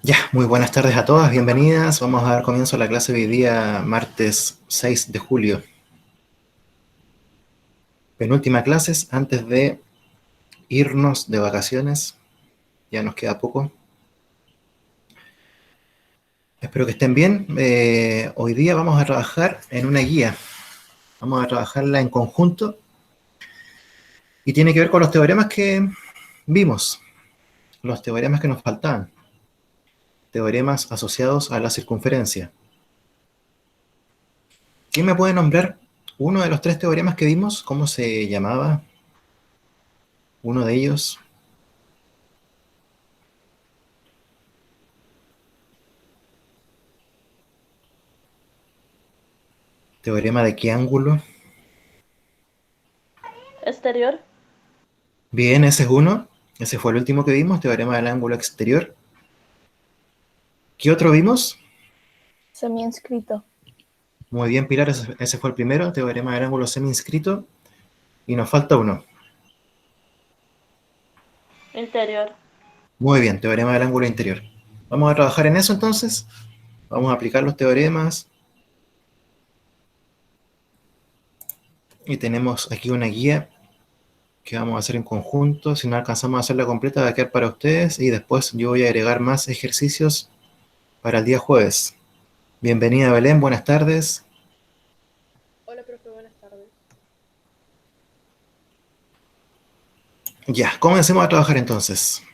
Ya, muy buenas tardes a todas, bienvenidas. Vamos a dar comienzo a la clase de hoy día, martes 6 de julio. Penúltima clases antes de irnos de vacaciones. Ya nos queda poco. Espero que estén bien. Hoy día vamos a trabajar en una guía. Vamos a trabajarla en conjunto y tiene que ver con los teoremas que vimos, los teoremas que nos faltaban, teoremas asociados a la circunferencia. ¿Quién me puede nombrar uno de los tres teoremas que vimos? ¿Cómo se llamaba uno de ellos? ¿Teorema de qué ángulo? Exterior. Bien, ese es uno. Ese fue el último que vimos, teorema del ángulo exterior. ¿Qué otro vimos? Semi-inscrito. Muy bien, Pilar, ese fue el primero, teorema del ángulo semi-inscrito. Y nos falta uno. Interior. Muy bien, teorema del ángulo interior. Vamos a trabajar en eso entonces. Vamos a aplicar los teoremas. Y tenemos aquí una guía que vamos a hacer en conjunto. Si no alcanzamos a hacerla completa, va a quedar para ustedes. Y después yo voy a agregar más ejercicios para el día jueves. Bienvenida, Belén, buenas tardes. Hola, profe, buenas tardes. Ya, comencemos a trabajar entonces.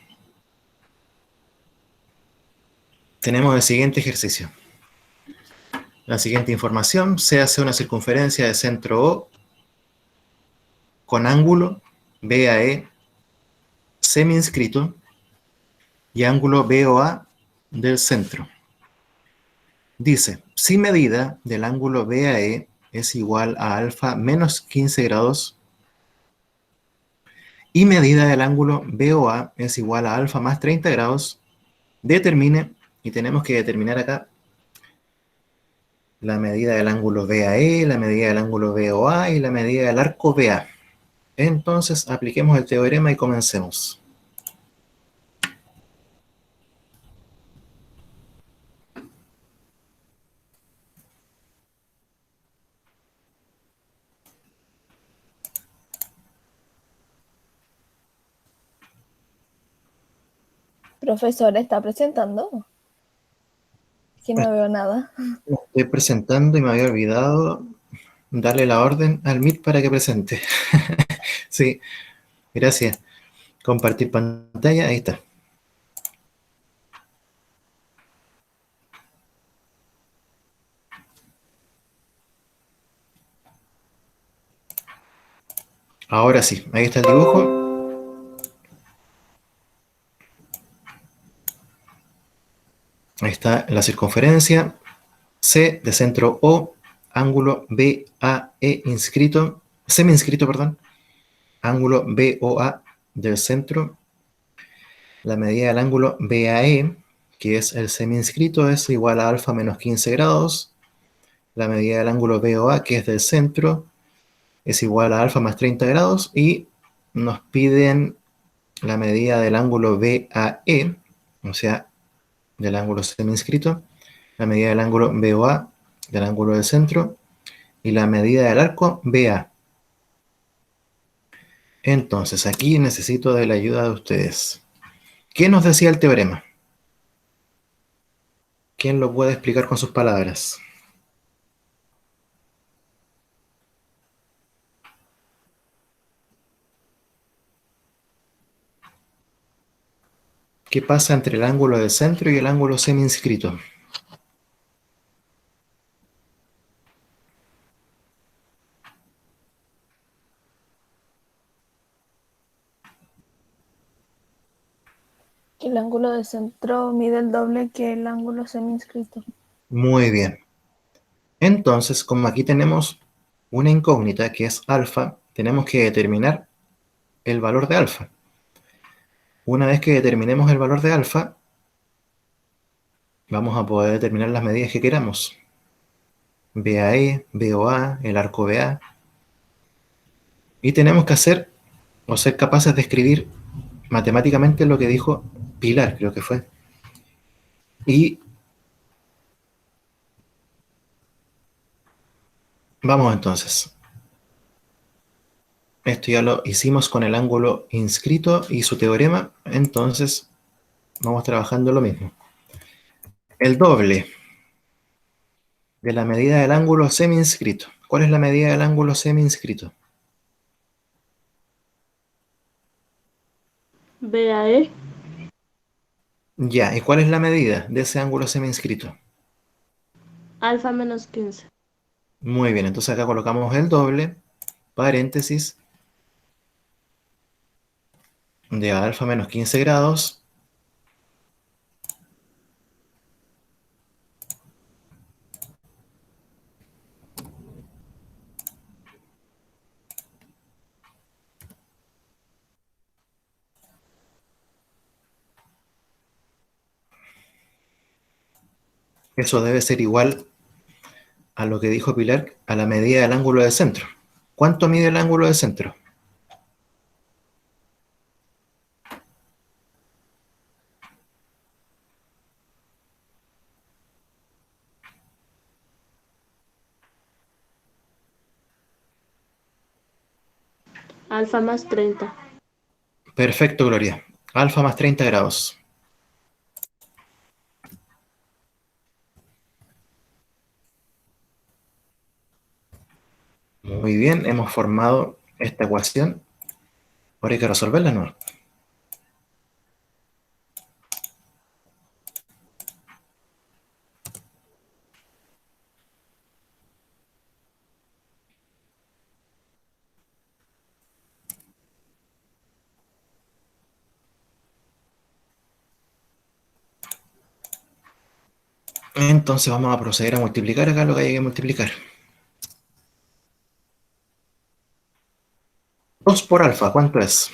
Tenemos el siguiente ejercicio. La siguiente información: se hace una circunferencia de centro O con ángulo BAE semi-inscrito y ángulo BOA del centro. Dice, si medida del ángulo BAE es igual a alfa menos 15 grados y medida del ángulo BOA es igual a alfa más 30 grados, determine, y tenemos que determinar acá la medida del ángulo BAE, la medida del ángulo BOA y la medida del arco BA. Entonces apliquemos el teorema y comencemos. Profesor, ¿está presentando? Que no veo nada. Estoy presentando y me había olvidado darle la orden al Meet para que presente. Sí, gracias. Compartir pantalla, ahí está. Ahora sí, ahí está el dibujo. Ahí está la circunferencia C de centro O, ángulo BAE inscrito, semi-inscrito, perdón, ángulo BOA del centro. La medida del ángulo BAE, que es el semi-inscrito, es igual a alfa menos 15 grados. La medida del ángulo BOA, que es del centro, es igual a alfa más 30 grados. Y nos piden la medida del ángulo BAE, o sea, del ángulo semi-inscrito, la medida del ángulo BOA, del ángulo del centro, y la medida del arco BA. Entonces, aquí necesito de la ayuda de ustedes. ¿Qué nos decía el teorema? ¿Quién lo puede explicar con sus palabras? ¿Qué pasa entre el ángulo del centro y el ángulo semi-inscrito? Que el ángulo de centro mide el doble que el ángulo semi-inscrito. Muy bien. Entonces, como aquí tenemos una incógnita que es alfa, tenemos que determinar el valor de alfa. Una vez que determinemos el valor de alfa, vamos a poder determinar las medidas que queramos. BAE, BOA, el arco BA. Y tenemos que hacer o ser capaces de escribir matemáticamente lo que dijo Pilar, creo que fue. Y vamos entonces. Esto ya lo hicimos con el ángulo inscrito y su teorema, entonces vamos trabajando lo mismo. El doble de la medida del ángulo semi-inscrito. ¿Cuál es la medida del ángulo semi-inscrito? BAE, Ya, ¿y cuál es la medida de ese ángulo semi-inscrito? alfa menos 15. Muy bien, entonces acá colocamos el doble, paréntesis, de alfa menos 15 grados. Eso debe ser igual a lo que dijo Pilar, a la medida del ángulo de centro. ¿Cuánto mide el ángulo de centro? Alfa más 30. Perfecto, Gloria. Alfa más 30 grados. Muy bien, hemos formado esta ecuación. Ahora hay que resolverla, ¿no? Entonces vamos a proceder a multiplicar acá lo que hay que multiplicar. 2 por alfa, ¿cuánto es?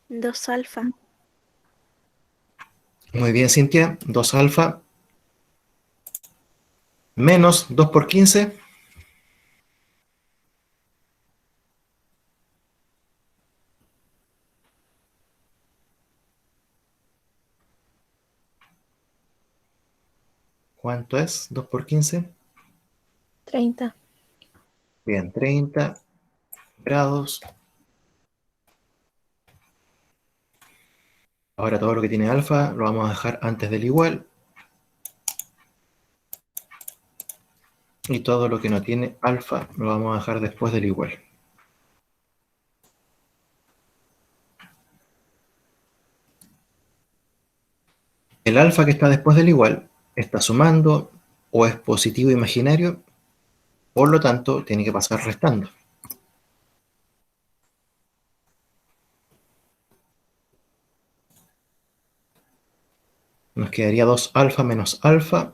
Dos alfa. Muy bien, Cintia. 2 alfa menos 2 por 15. ¿Cuánto es? 2 por 15. 30. Bien, 30 grados. Ahora todo lo que tiene alfa lo vamos a dejar antes del igual. Y todo lo que no tiene alfa lo vamos a dejar después del igual. El alfa que está después del igual está sumando o es positivo imaginario, por lo tanto tiene que pasar restando. Nos quedaría 2 alfa menos alfa.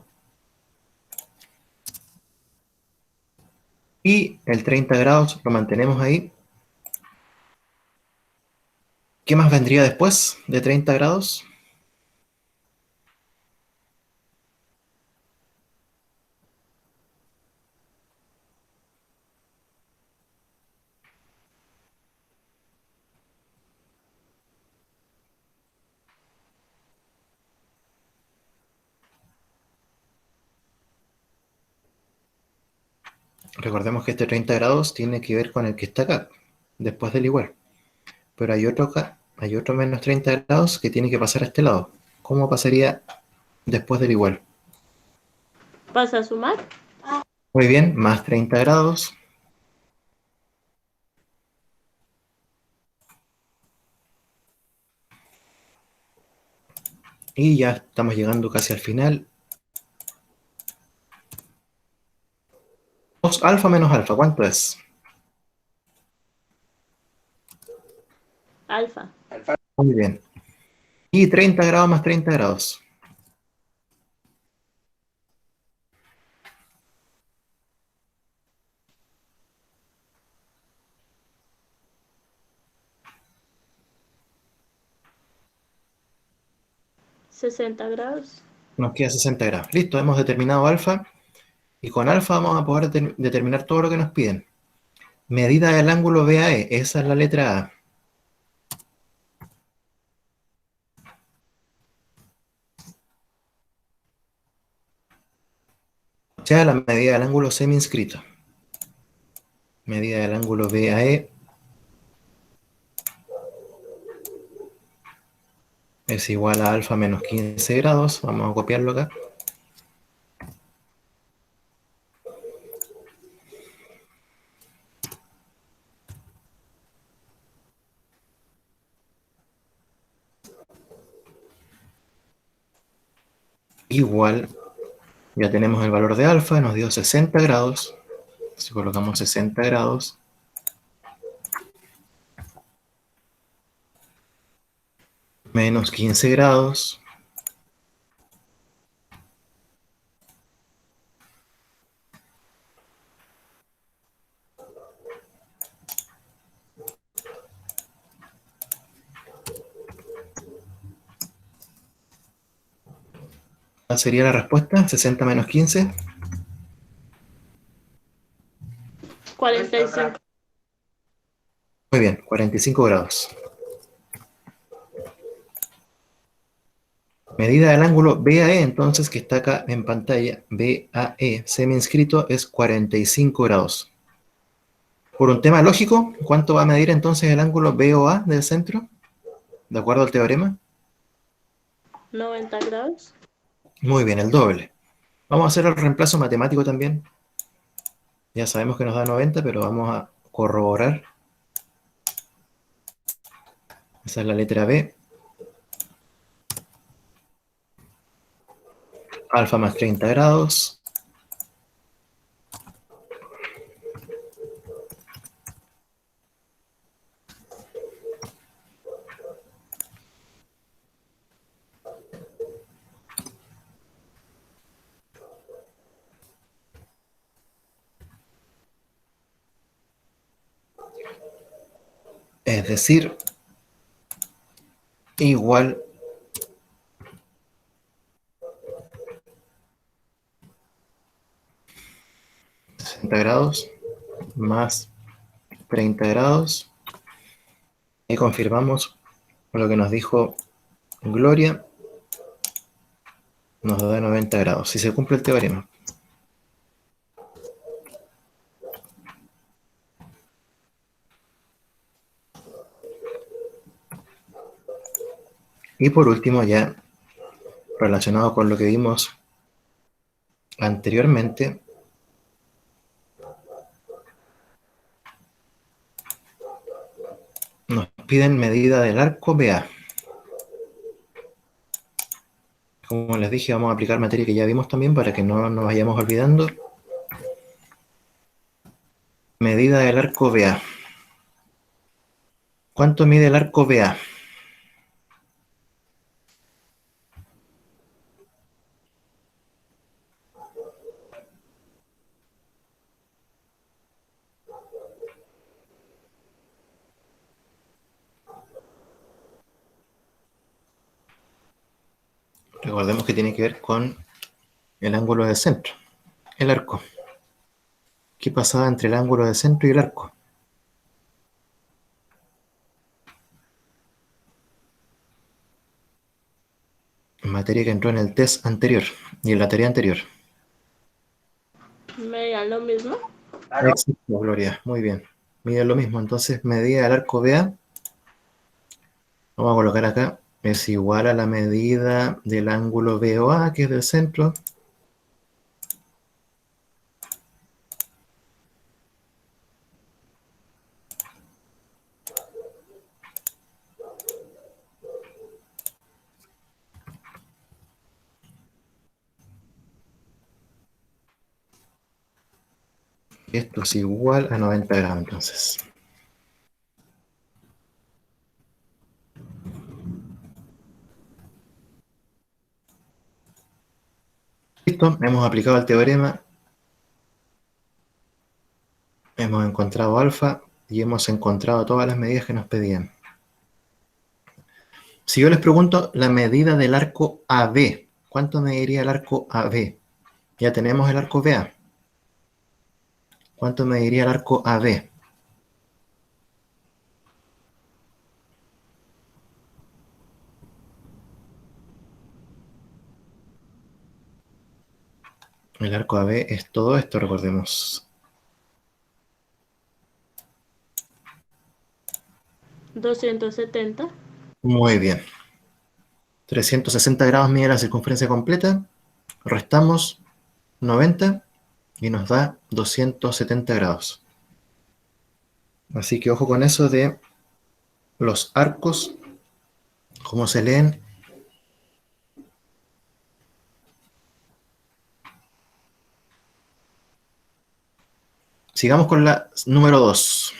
Y el 30 grados lo mantenemos ahí. ¿Qué más vendría después de 30 grados? Recordemos que este 30 grados tiene que ver con el que está acá, después del igual. Pero hay otro acá, hay otro menos 30 grados que tiene que pasar a este lado. ¿Cómo pasaría después del igual? ¿Pasa a sumar? Muy bien, más 30 grados. Y ya estamos llegando casi al final. 2 alfa menos alfa, ¿cuánto es? Alfa. Muy bien. Y 30 grados más 30 grados. 60 grados. Nos queda 60 grados. Listo, hemos determinado alfa. Y con alfa vamos a poder determinar todo lo que nos piden. Medida del ángulo BAE. Esa es la letra A. O sea, la medida del ángulo semi-inscrito. Medida del ángulo BAE es igual a alfa menos 15 grados. Vamos a copiarlo acá. Igual, ya tenemos el valor de alfa, nos dio 60 grados. Si colocamos 60 grados, menos 15 grados, ¿cuál sería la respuesta? 60 menos 15. 45. Muy bien, 45 grados. Medida del ángulo BAE, entonces, que está acá en pantalla, BAE, semi-inscrito, es 45 grados. Por un tema lógico, ¿cuánto va a medir entonces el ángulo BOA del centro? ¿De acuerdo al teorema? 90 grados. Muy bien, el doble. Vamos a hacer el reemplazo matemático también. Ya sabemos que nos da 90, pero vamos a corroborar. Esa es la letra B. Alfa más 30 grados. Es decir, igual a 60 grados más 30 grados. Y confirmamos lo que nos dijo Gloria. Nos da 90 grados. Si se cumple el teorema. Y por último, ya relacionado con lo que vimos anteriormente, nos piden medida del arco BA. Como les dije, vamos a aplicar materia que ya vimos también para que no nos vayamos olvidando. Medida del arco BA. ¿Cuánto mide el arco BA? Recordemos que tiene que ver con el ángulo de centro, el arco. ¿Qué pasaba entre el ángulo de centro y el arco? Materia que entró en el test anterior y en la tarea anterior. ¿Medían lo mismo? Éxito, Gloria. Muy bien. Mide lo mismo. Entonces, medida del arco BA. Vamos a colocar acá. Es igual a la medida del ángulo BOA, que es del centro. Esto es igual a 90 grados, entonces. Listo, hemos aplicado el teorema. Hemos encontrado alfa y hemos encontrado todas las medidas que nos pedían. Si yo les pregunto la medida del arco AB, ¿cuánto mediría el arco AB? Ya tenemos el arco BA. ¿Cuánto mediría el arco AB? El arco AB es todo esto, recordemos. 270. Muy bien. 360 grados mide la circunferencia completa. Restamos 90 y nos da 270 grados. Así que ojo con eso de los arcos, cómo se leen. Sigamos con la número 2.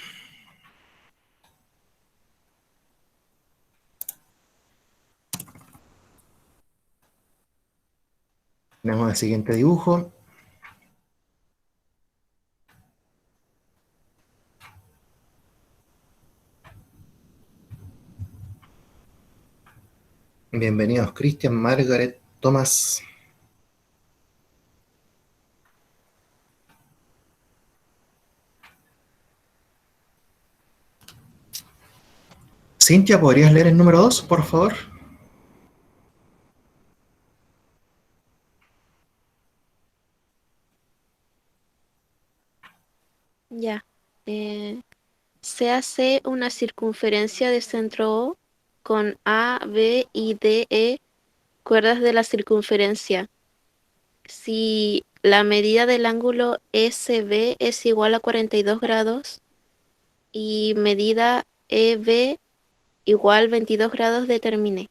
Tenemos el siguiente dibujo. Bienvenidos Cristian, Margaret, Tomás. Cintia, ¿podrías leer el número 2, por favor? Ya. Se hace una circunferencia de centro O con A, B y D, E cuerdas de la circunferencia. Si la medida del ángulo SB es igual a 42 grados y medida EB igual 22 grados, determine.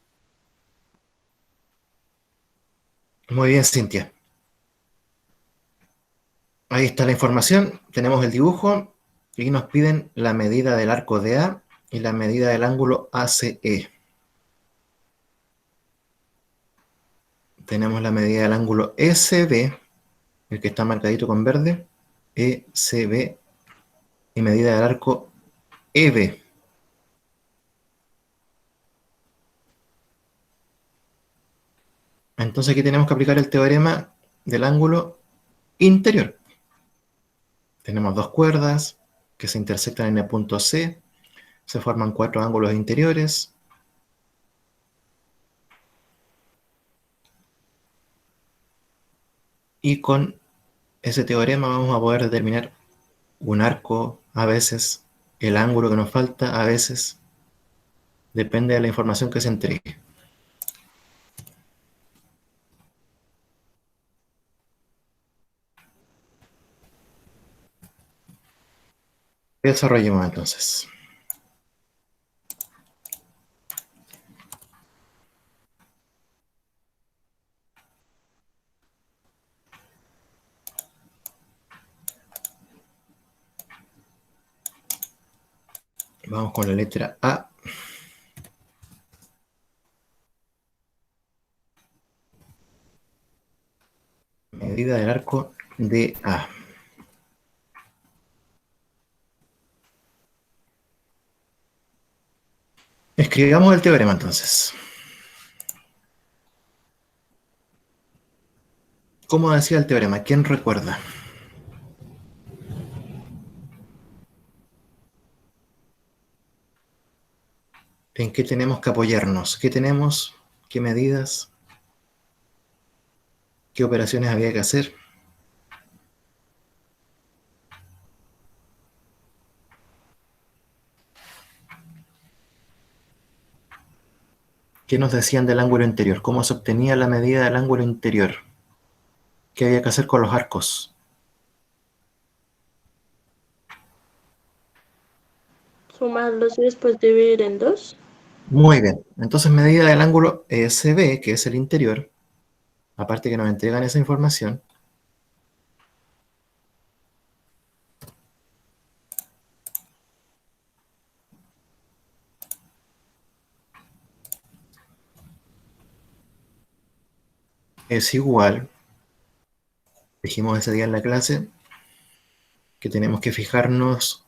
Muy bien, Cintia. Ahí está la información. Tenemos el dibujo y nos piden la medida del arco DA y la medida del ángulo ACE. Tenemos la medida del ángulo SB, el que está marcadito con verde, ECB, y medida del arco EB. Entonces aquí tenemos que aplicar el teorema del ángulo interior. Tenemos dos cuerdas que se intersectan en el punto C, se forman cuatro ángulos interiores. Y con ese teorema vamos a poder determinar un arco a veces, el ángulo que nos falta a veces, depende de la información que se entregue. Desarrollemos entonces. Vamos con la letra A. Medida del arco de A. Escribamos el teorema entonces. ¿Cómo decía el teorema? ¿Quién recuerda? ¿En qué tenemos que apoyarnos? ¿Qué tenemos? ¿Qué medidas? ¿Qué operaciones había que hacer? ¿Qué nos decían del ángulo interior? ¿Cómo se obtenía la medida del ángulo interior? ¿Qué había que hacer con los arcos? Sumarlos y después dividir en 2. Muy bien. Entonces, medida del ángulo ESB, que es el interior, aparte que nos entregan esa información, es igual, dijimos ese día en la clase, que tenemos que fijarnos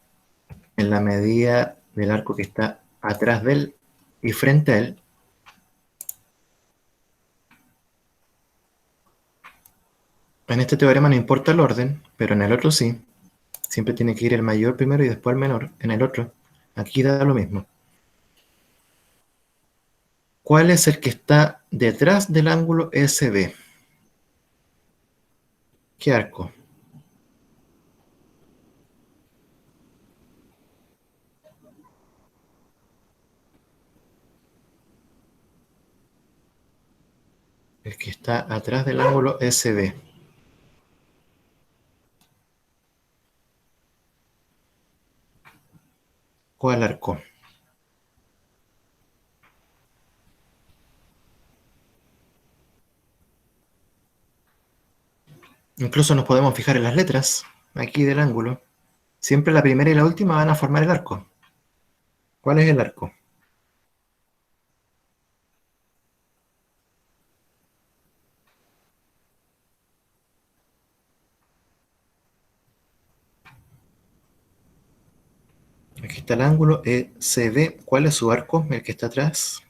en la medida del arco que está atrás de él y frente a él, En este teorema no importa el orden, pero en el otro sí. Siempre tiene que ir el mayor primero y después el menor. En el otro, aquí da lo mismo. ¿Cuál es el que está detrás del ángulo SB? ¿Qué arco? El que está atrás del ángulo SB. ¿Cuál arco? Incluso nos podemos fijar en las letras, aquí del ángulo. Siempre la primera y la última van a formar el arco. ¿Cuál es el arco? Aquí está el ángulo ECB. ¿Cuál es su arco? El que está atrás.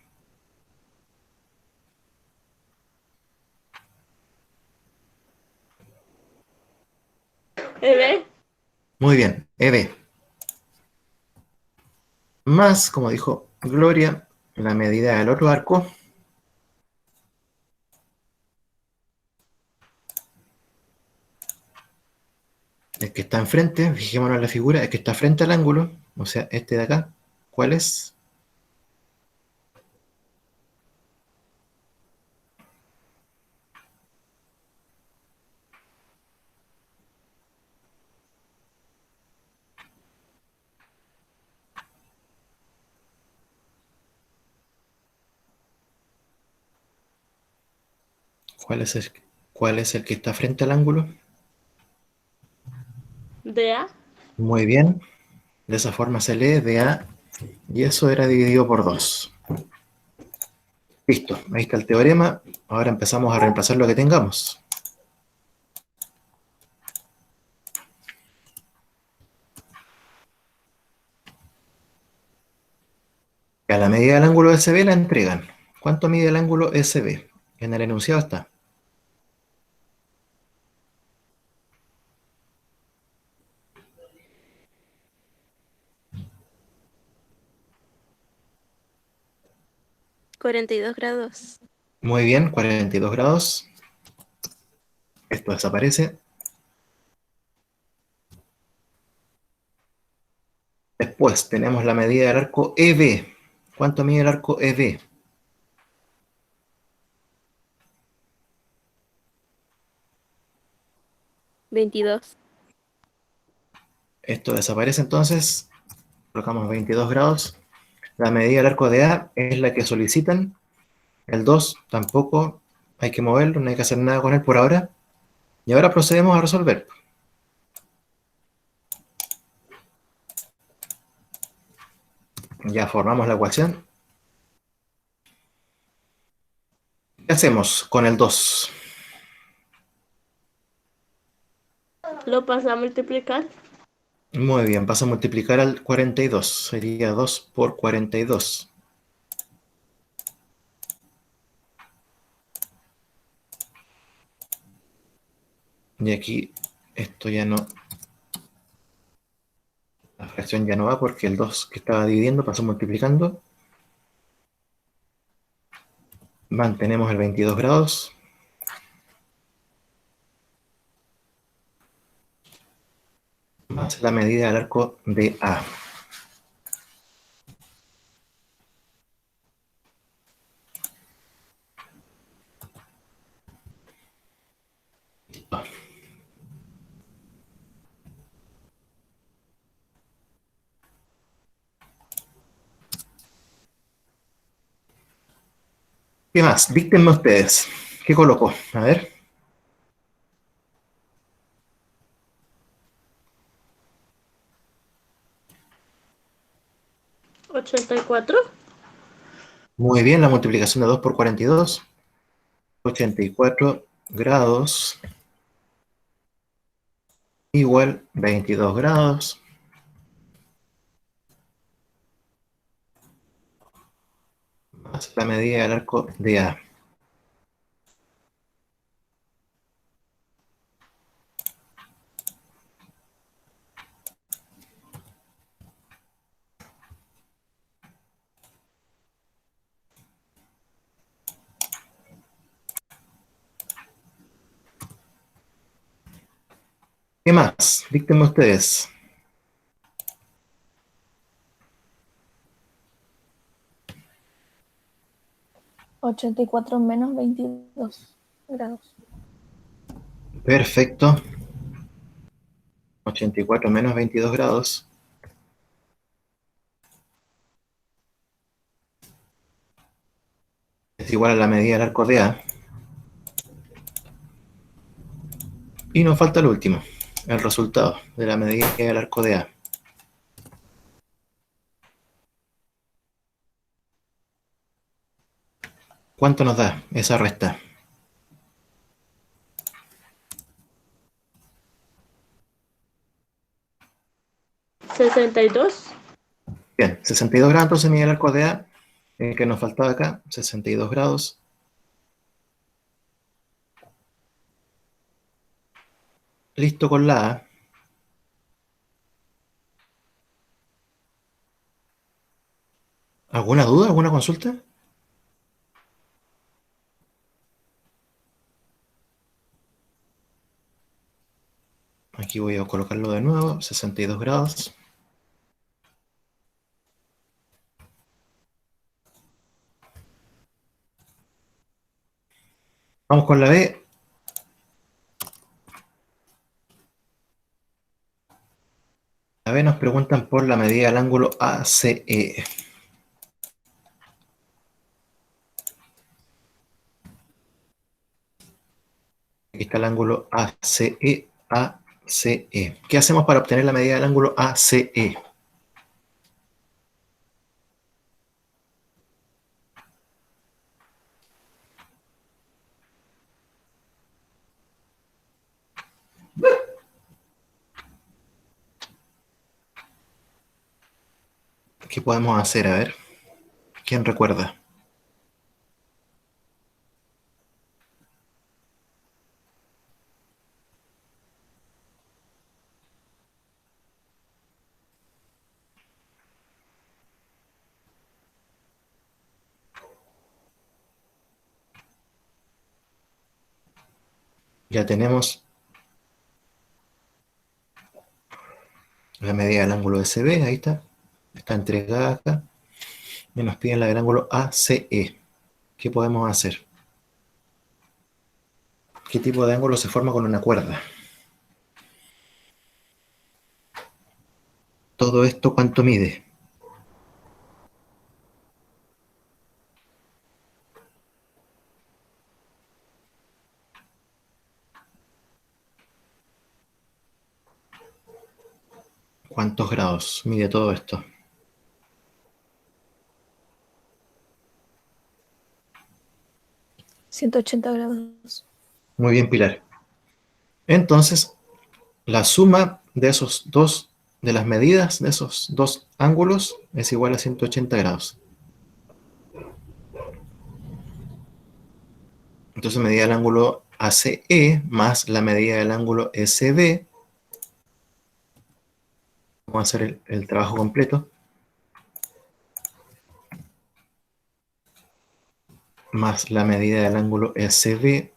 EB. Muy bien, EB. Más, como dijo Gloria, la medida del otro arco. El que está enfrente, fijémonos en la figura, el que está frente al ángulo, o sea, este de acá. ¿Cuál es? ¿Cuál es el que está frente al ángulo? DA. Muy bien. De esa forma se lee DA y eso era dividido por 2. Listo, ahí está el teorema. Ahora empezamos a reemplazar lo que tengamos. A la medida del ángulo SB la entregan. ¿Cuánto mide el ángulo SB? En el enunciado está. $42. Muy bien, 42 grados. Esto desaparece. Después tenemos la medida del arco EB. ¿Cuánto mide el arco EB? 22. Esto desaparece entonces. Colocamos 22 grados. La medida del arco de A es la que solicitan. El 2 tampoco hay que moverlo, no hay que hacer nada con él por ahora. Y ahora procedemos a resolver. Ya formamos la ecuación. ¿Qué hacemos con el 2? Lo pasa a multiplicar. Muy bien, vas a multiplicar al 42. Sería 2 por 42. Y aquí esto ya no... La fracción ya no va porque el 2 que estaba dividiendo pasó multiplicando. Mantenemos el 22 grados. Más la medida del arco de A. ¿Qué más? Díctenme ustedes. ¿Qué colocó? A ver. 84. Muy bien, la multiplicación de 2 por 42. 84 grados igual 22 grados. Más la medida del arco de A. ¿Qué más? Díctenme ustedes. ¿84 menos 22 grados? Perfecto. 84 menos 22 grados. Es igual a la medida del arco de A. Y nos falta el último, el resultado de la medida del arco de A. ¿Cuánto nos da esa resta? ¿62? Bien, 62 grados, entonces mide el arco de A, el que nos faltaba acá, 62 grados. Listo con la A. ¿Alguna duda? ¿Alguna consulta? Aquí voy a colocarlo de nuevo, 62 grados. Vamos con la B. La B nos preguntan por la medida del ángulo ACE. Aquí está el ángulo ACE, ACE. ¿Qué hacemos para obtener la medida del ángulo ACE? ¿Qué podemos hacer? A ver, ¿quién recuerda? Ya tenemos la medida del ángulo SB, ahí está entregada acá. Y nos piden la del ángulo ACE. ¿Qué podemos hacer? ¿Qué tipo de ángulo se forma con una cuerda? Todo esto, ¿cuánto mide? ¿Cuántos grados mide todo esto? ¿180 grados? Muy bien, Pilar. Entonces, la suma de esos dos, de las medidas de esos dos ángulos es igual a 180 grados. Entonces, medida del ángulo ACE más la medida del ángulo SB. Vamos a hacer el trabajo completo. Más la medida del ángulo SB.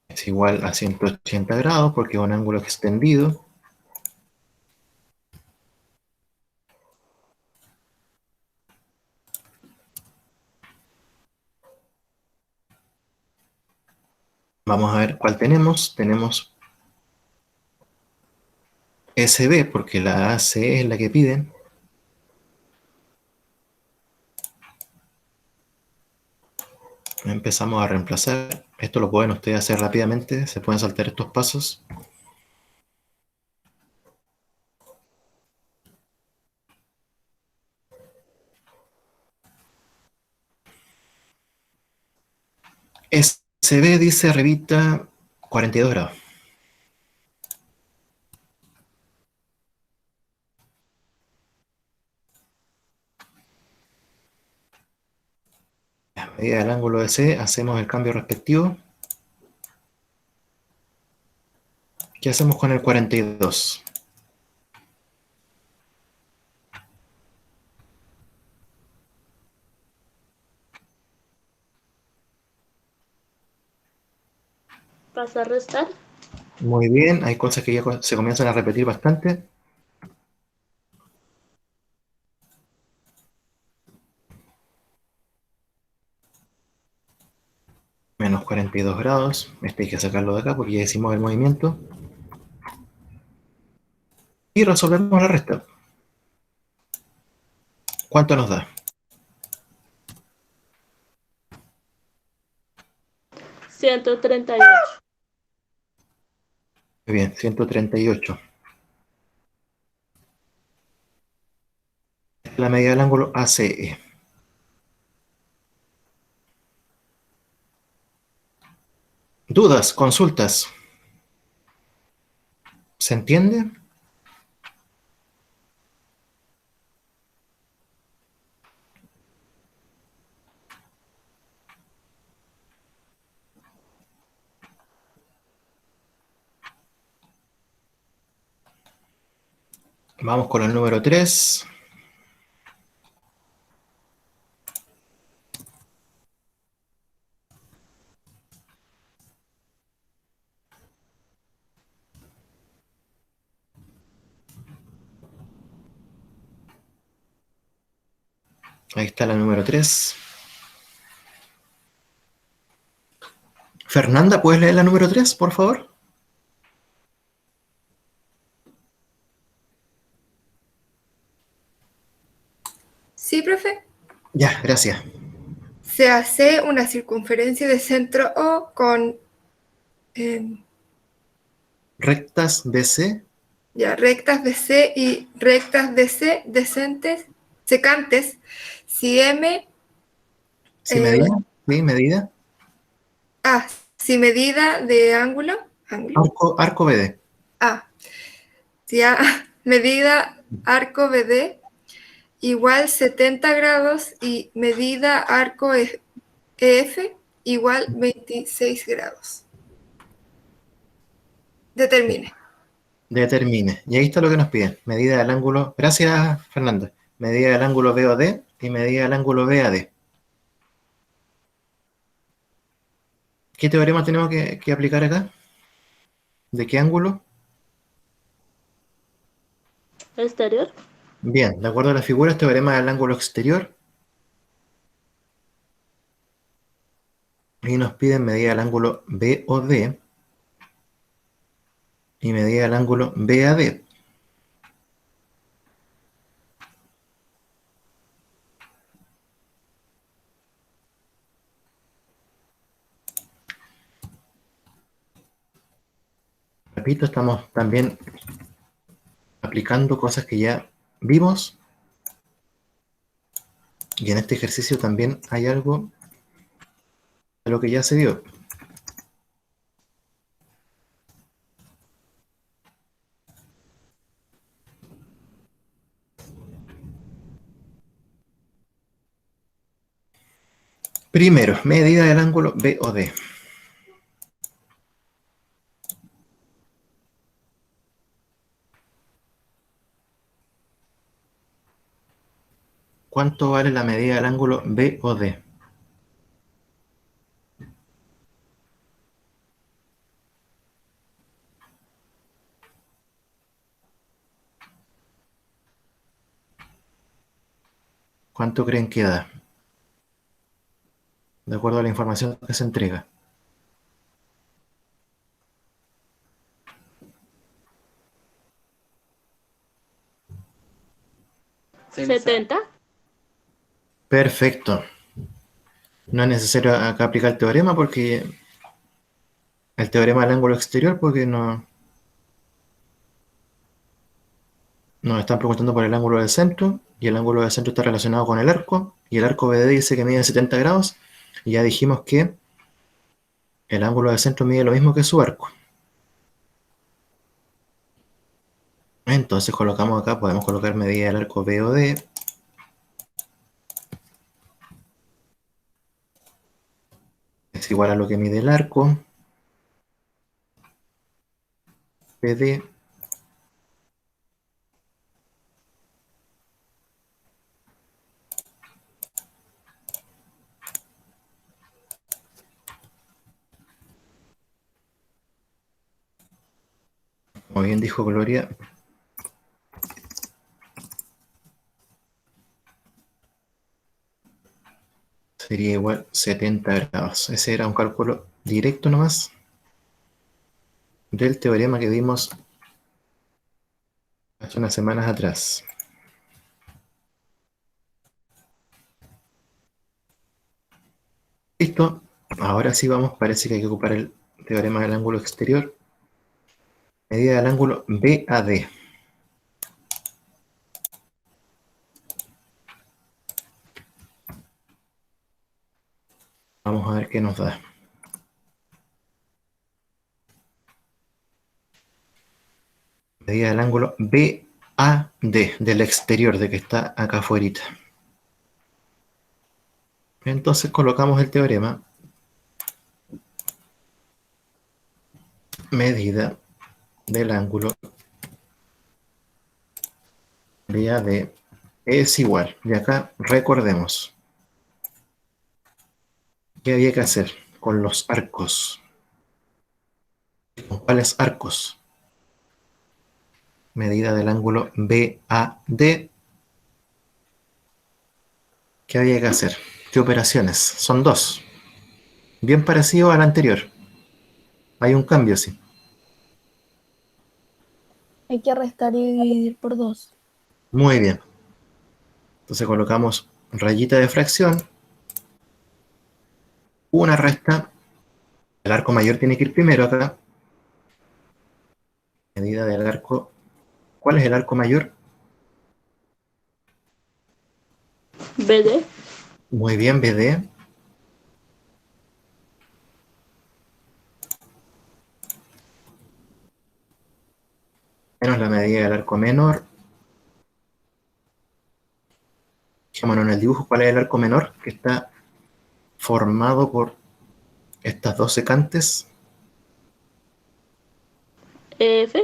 Es igual a 180 grados porque es un ángulo extendido. Vamos a ver cuál tenemos. Tenemos SB porque la AC es la que piden. Empezamos a reemplazar. Esto lo pueden ustedes hacer rápidamente. Se pueden saltar estos pasos. SB dice arribita 42 grados. A medida del ángulo de C, hacemos el cambio respectivo. ¿Qué hacemos con el 42? Pasar, restar. Muy bien, hay cosas que ya se comienzan a repetir bastante. Menos 42 grados. Este hay que sacarlo de acá porque ya hicimos el movimiento. Y resolvemos la resta. ¿Cuánto nos da? 138. Muy bien, 138. La medida del ángulo ACE. ¿Dudas? ¿Consultas? ¿Se entiende? Vamos con el número 3. Ahí está la número 3. Fernanda, ¿puedes leer la número 3, por favor? Sí, profe. Ya, gracias. Se hace una circunferencia de centro O con Rectas BC. ya, rectas BC y rectas DC secantes, si M, ¿Sí medida? ¿Sí medida? si medida de ángulo, Arco BD. si A, medida arco BD igual 70 grados y medida arco EF igual 26 grados. Determine. Determine. Y ahí está lo que nos piden. Medida del ángulo. Gracias, Fernanda. Medida del ángulo BOD y medida del ángulo BAD. ¿Qué teorema tenemos que aplicar acá? ¿De qué ángulo? Exterior. Bien, de acuerdo a la figura, teorema del ángulo exterior. Y nos piden medida del ángulo BOD y medida del ángulo BAD. Repito, estamos también aplicando cosas que ya vimos. Y en este ejercicio también hay algo de lo que ya se vio. Primero, medida del ángulo BOD. ¿Cuánto vale la medida del ángulo BOD? ¿Cuánto creen que da? De acuerdo a la información que se entrega. ¿70? Perfecto. No es necesario acá aplicar el teorema porque el teorema del ángulo exterior porque no nos están preguntando por el ángulo del centro y el ángulo del centro está relacionado con el arco y el arco BD dice que mide 70 grados y ya dijimos que el ángulo del centro mide lo mismo que su arco. Entonces colocamos acá, podemos colocar medida del arco BOD. Es igual a lo que mide el arco BD. bien dijo Gloria. Sería igual 70 grados. Ese era un cálculo directo nomás del teorema que vimos hace unas semanas atrás. Listo. Ahora sí vamos, parece que hay que ocupar el teorema del ángulo exterior. Medida del ángulo BAD. Vamos a ver qué nos da. Medida del ángulo BAD, del exterior, de que está acá afuera. Entonces colocamos el teorema. Medida del ángulo BAD es igual. Y acá recordemos qué había que hacer con los arcos. ¿Con cuáles arcos? Medida del ángulo BAD. ¿Qué había que hacer? ¿Qué operaciones? Son dos. Bien parecido al anterior. Hay un cambio, sí. Hay que restar y dividir por 2. Muy bien. Entonces colocamos rayita de fracción. Una resta. El arco mayor tiene que ir primero acá. Medida del arco. ¿Cuál es el arco mayor? BD. Muy bien, BD. Menos la medida del arco menor. Fijémonos en el dibujo. ¿Cuál es el arco menor? Que está formado por estas dos secantes. EF.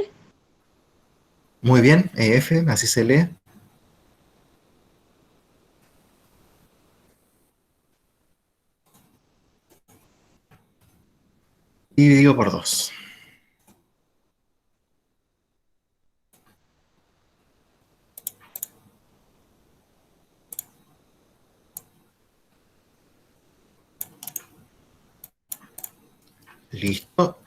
Muy bien, EF, así se lee. Dividido por 2. Listo.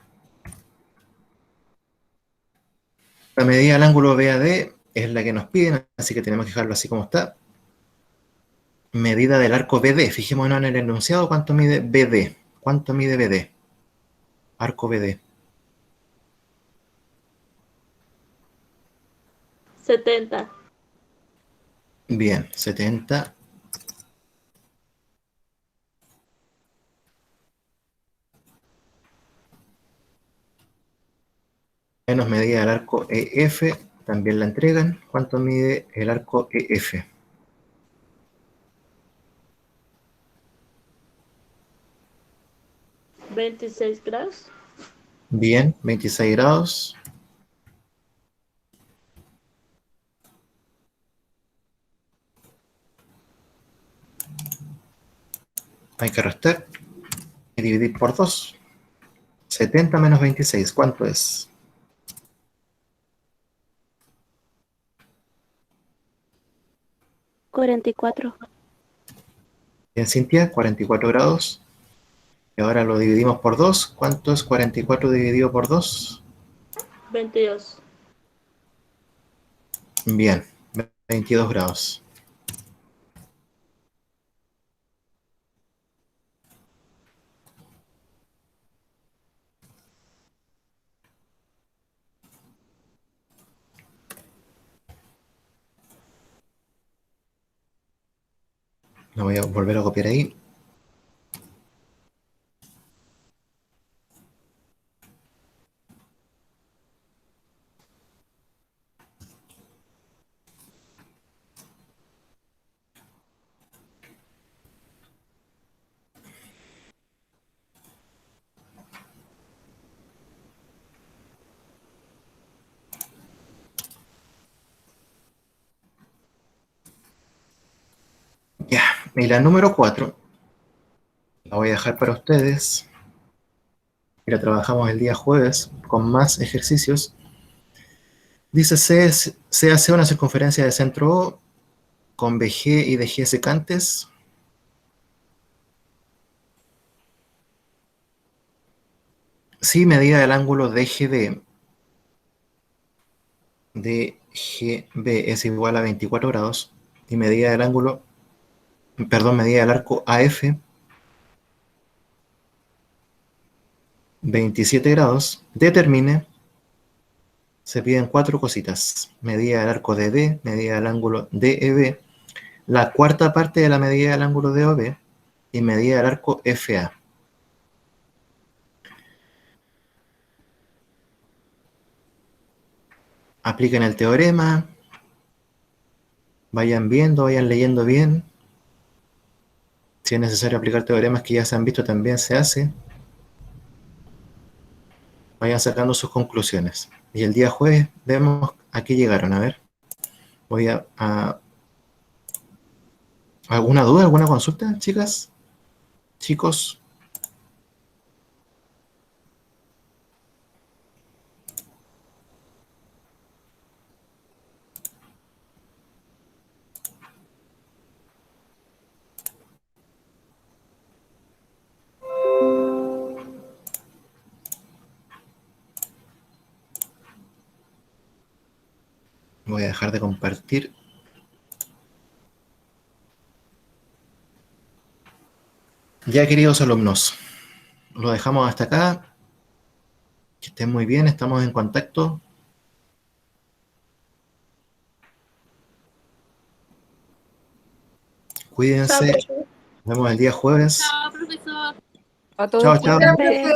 La medida del ángulo BAD es la que nos piden, así que tenemos que dejarlo así como está. Medida del arco BD. Fijémonos en el enunciado cuánto mide BD. ¿Cuánto mide BD? Arco BD. 70. Bien, 70. Menos medida del arco EF. También la entregan. ¿Cuánto mide el arco EF? 26 grados. Bien, 26 grados. Hay que restar y dividir por 2. 70 menos 26, ¿cuánto es? ¿44? Bien, Cintia, 44 grados. Y ahora lo dividimos por 2. ¿Cuánto es 44 dividido por 2? 22. Bien, 22 grados. Lo voy a volver a copiar ahí. Ya, y la número 4 la voy a dejar para ustedes. Y la trabajamos el día jueves con más ejercicios. Dice se hace una circunferencia de centro O con BG y DG secantes. Si medida del ángulo DGB es igual a 24 grados y medida del ángulo, medida del arco AF 27 grados, determine, se piden 4 cositas: medida del arco DB, medida del ángulo DEB, la cuarta parte de la medida del ángulo DOB y medida del arco FA. Apliquen el teorema, vayan viendo, vayan leyendo bien. Si es necesario aplicar teoremas que ya se han visto, también se hace. Vayan sacando sus conclusiones. Y el día jueves vemos a qué llegaron. A ver, voy a ¿alguna duda, alguna consulta, chicas? Chicos. Voy a dejar de compartir. Ya, queridos alumnos, lo dejamos hasta acá. Que estén muy bien, estamos en contacto. Cuídense. Nos vemos el día jueves. A todos, Chao, chao. Profe.